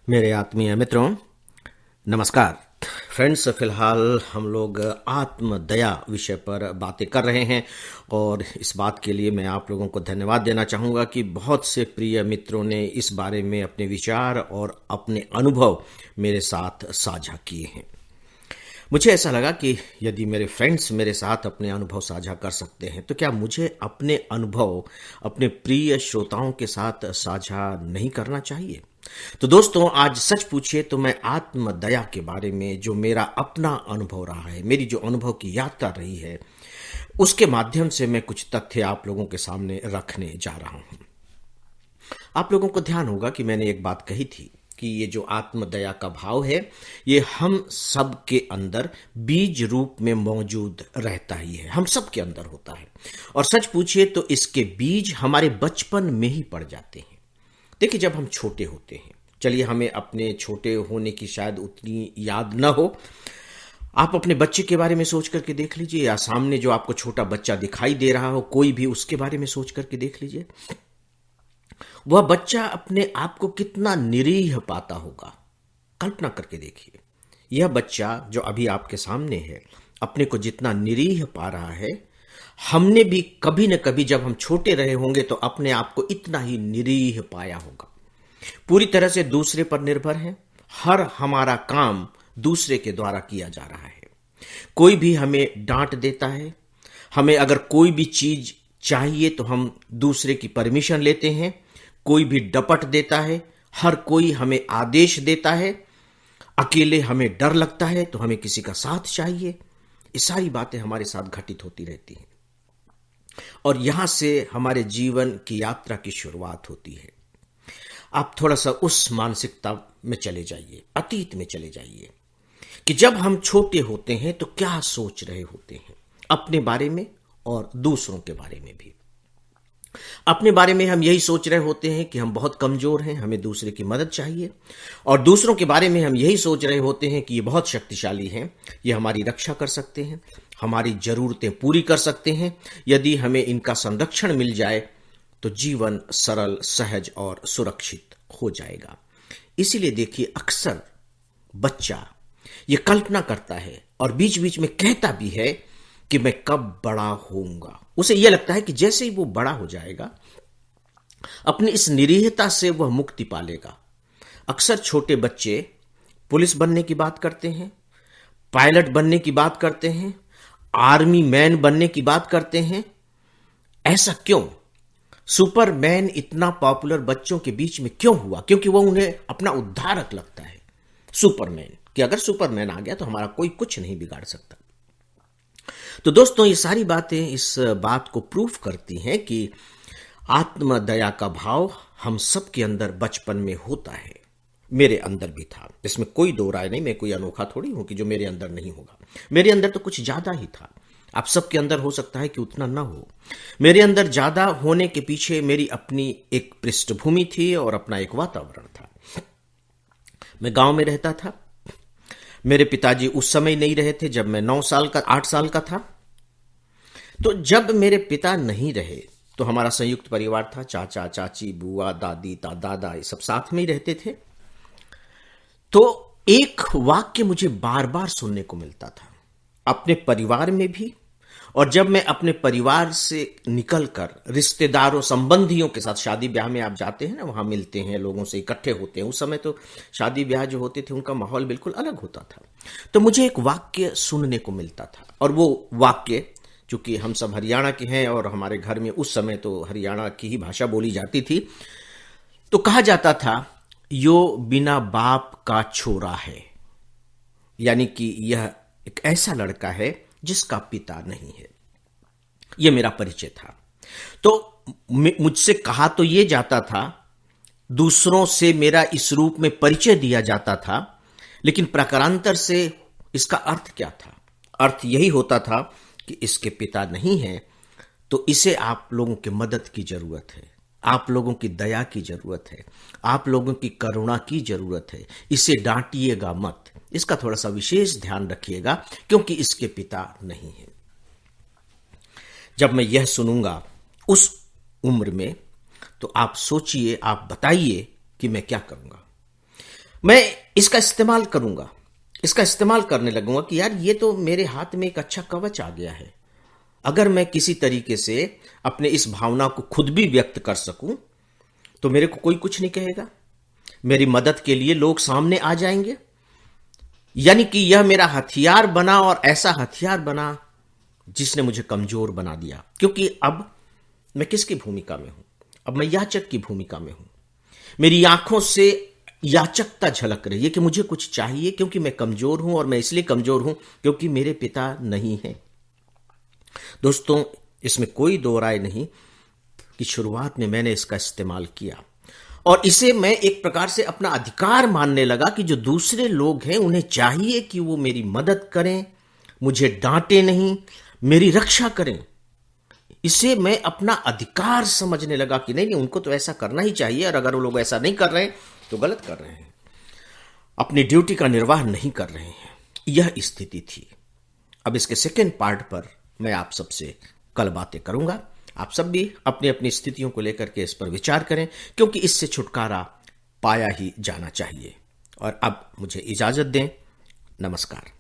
मेरे आत्मीय मित्रों, नमस्कार। फ्रेंड्स, फिलहाल हम लोग आत्मदया विषय पर बातें कर रहे हैं और इस बात के लिए मैं आप लोगों को धन्यवाद देना चाहूँगा कि बहुत से प्रिय मित्रों ने इस बारे में अपने विचार और अपने अनुभव मेरे साथ साझा किए हैं। मुझे ऐसा लगा कि यदि मेरे फ्रेंड्स मेरे साथ अपने अनुभव साझा कर सकते हैं तो क्या मुझे अपने अनुभव अपने प्रिय श्रोताओं के साथ साझा नहीं करना चाहिए। तो दोस्तों, आज सच पूछिए तो मैं आत्मदया के बारे में जो मेरा अपना अनुभव रहा है, मेरी जो अनुभव की यात्रा रही है, उसके माध्यम से मैं कुछ तथ्य आप लोगों के सामने रखने जा रहा हूं। आप लोगों को ध्यान होगा कि मैंने एक बात कही थी कि ये जो आत्मदया का भाव है, ये हम सब के अंदर बीज रूप में मौजूद रहता ही है, हम सब के अंदर होता है। और सच पूछिए तो इसके बीज हमारे बचपन में ही पड़ जाते हैं। देखिए, जब हम छोटे होते हैं, चलिए हमें अपने छोटे होने की शायद उतनी याद न हो, आप अपने बच्चे के बारे में सोच करके देख लीजिए, या सामने जो आपको छोटा बच्चा दिखाई दे रहा हो कोई भी, उसके बारे में सोच करके देख लीजिए। वह बच्चा अपने आप को कितना निरीह पाता होगा। कल्पना करके देखिए, यह बच्चा जो अभी आपके सामने है अपने को जितना निरीह पा रहा है, हमने भी कभी न कभी जब हम छोटे रहे होंगे तो अपने आप को इतना ही निरीह पाया होगा। पूरी तरह से दूसरे पर निर्भर है, हर हमारा काम दूसरे के द्वारा किया जा रहा है। कोई भी हमें डांट देता है, हमें अगर कोई भी चीज चाहिए तो हम दूसरे की परमिशन लेते हैं। कोई भी डपट देता है, हर कोई हमें आदेश देता है। अकेले हमें डर लगता है तो हमें किसी का साथ चाहिए। ये सारी बातें हमारे साथ घटित होती रहती हैं और यहां से हमारे जीवन की यात्रा की शुरुआत होती है। आप थोड़ा सा उस मानसिकता में चले जाइए, अतीत में चले जाइए कि जब हम छोटे होते हैं तो क्या सोच रहे होते हैं अपने बारे में और दूसरों के बारे में भी। अपने बारे में हम यही सोच रहे होते हैं कि हम बहुत कमजोर हैं, हमें दूसरे की मदद चाहिए, और दूसरों के बारे में हम यही सोच रहे होते हैं कि ये बहुत शक्तिशाली हैं, ये हमारी रक्षा कर सकते हैं, हमारी जरूरतें पूरी कर सकते हैं। यदि हमें इनका संरक्षण मिल जाए तो जीवन सरल, सहज और सुरक्षित हो जाएगा। इसीलिए देखिए, अक्सर बच्चा ये कल्पना करता है और बीच बीच में कहता भी है कि मैं कब बड़ा होऊंगा। उसे यह लगता है कि जैसे ही वो बड़ा हो जाएगा अपनी इस निरीहता से वह मुक्ति पा लेगा। अक्सर छोटे बच्चे पुलिस बनने की बात करते हैं, पायलट बनने की बात करते हैं, आर्मी मैन बनने की बात करते हैं। ऐसा क्यों? सुपरमैन इतना पॉपुलर बच्चों के बीच में क्यों हुआ? क्योंकि वह उन्हें अपना उद्धारक लगता है। सुपरमैन कि अगर सुपरमैन आ गया तो हमारा कोई कुछ नहीं बिगाड़ सकता। तो दोस्तों, ये सारी बातें इस बात को प्रूफ करती हैं कि आत्मदया का भाव हम सब के अंदर बचपन में होता है। मेरे अंदर भी था, इसमें कोई दो राय नहीं। मैं कोई अनोखा थोड़ी हूं कि जो मेरे अंदर नहीं होगा। मेरे अंदर तो कुछ ज्यादा ही था। आप सबके अंदर हो सकता है कि उतना ना हो। मेरे अंदर ज्यादा होने के पीछे मेरी अपनी एक पृष्ठभूमि थी और अपना एक वातावरण था। मैं गांव में रहता था। मेरे पिताजी उस समय नहीं रहे थे जब मैं 8 साल का था। तो जब मेरे पिता नहीं रहे तो हमारा संयुक्त परिवार था। चाचा, चाची, बुआ, दादी, दादा, ये सब साथ में ही रहते थे। तो एक वाक्य मुझे बार बार सुनने को मिलता था, अपने परिवार में भी, और जब मैं अपने परिवार से निकलकर रिश्तेदारों, संबंधियों के साथ, शादी ब्याह में आप जाते हैं ना, वहां मिलते हैं, लोगों से इकट्ठे होते हैं। उस समय तो शादी ब्याह जो होते थे उनका माहौल बिल्कुल अलग होता था। तो मुझे एक वाक्य सुनने को मिलता था, और वो वाक्य, चूंकि हम सब हरियाणा के हैं और हमारे घर में उस समय तो हरियाणा की ही भाषा बोली जाती थी, तो कहा जाता था, यो बिना बाप का छोरा है। यानी कि यह एक ऐसा लड़का है जिसका पिता नहीं है। यह मेरा परिचय था। तो मुझसे कहा तो यह जाता था, दूसरों से मेरा इस रूप में परिचय दिया जाता था, लेकिन प्रकारांतर से इसका अर्थ क्या था? अर्थ यही होता था कि इसके पिता नहीं है, तो इसे आप लोगों की मदद की जरूरत है, आप लोगों की दया की जरूरत है, आप लोगों की करुणा की जरूरत है। इसे डांटिएगा मत, इसका थोड़ा सा विशेष ध्यान रखिएगा क्योंकि इसके पिता नहीं है। जब मैं यह सुनूंगा उस उम्र में, तो आप सोचिए, आप बताइए कि मैं क्या करूंगा। मैं इसका इस्तेमाल करूंगा, इसका इस्तेमाल करने लगूंगा कि यार ये तो मेरे हाथ में एक अच्छा कवच आ गया है। अगर मैं किसी तरीके से अपने इस भावना को खुद भी व्यक्त कर सकूं तो मेरे को कोई कुछ नहीं कहेगा, मेरी मदद के लिए लोग सामने आ जाएंगे। यानी कि यह मेरा हथियार बना, और ऐसा हथियार बना जिसने मुझे कमजोर बना दिया। क्योंकि अब मैं किसकी भूमिका में हूं? अब मैं याचक की भूमिका में हूं। मेरी आंखों से याचकता झलक रही है कि मुझे कुछ चाहिए, क्योंकि मैं कमजोर हूं, और मैं इसलिए कमजोर हूं क्योंकि मेरे पिता नहीं हैं। दोस्तों, इसमें कोई दो राय नहीं कि शुरुआत में मैंने इसका इस्तेमाल किया, और इसे मैं एक प्रकार से अपना अधिकार मानने लगा कि जो दूसरे लोग हैं उन्हें चाहिए कि वो मेरी मदद करें, मुझे डांटे नहीं, मेरी रक्षा करें। इसे मैं अपना अधिकार समझने लगा कि नहीं नहीं, उनको तो ऐसा करना ही चाहिए, और अगर वो लोग ऐसा नहीं कर रहे हैं तो गलत कर रहे हैं, अपनी ड्यूटी का निर्वाह नहीं कर रहे हैं। यह स्थिति थी। अब इसके सेकेंड पार्ट पर मैं आप सबसे कल बातें करूंगा। आप सब भी अपनी अपनी स्थितियों को लेकर के इस पर विचार करें, क्योंकि इससे छुटकारा पाया ही जाना चाहिए। और अब मुझे इजाजत दें। नमस्कार।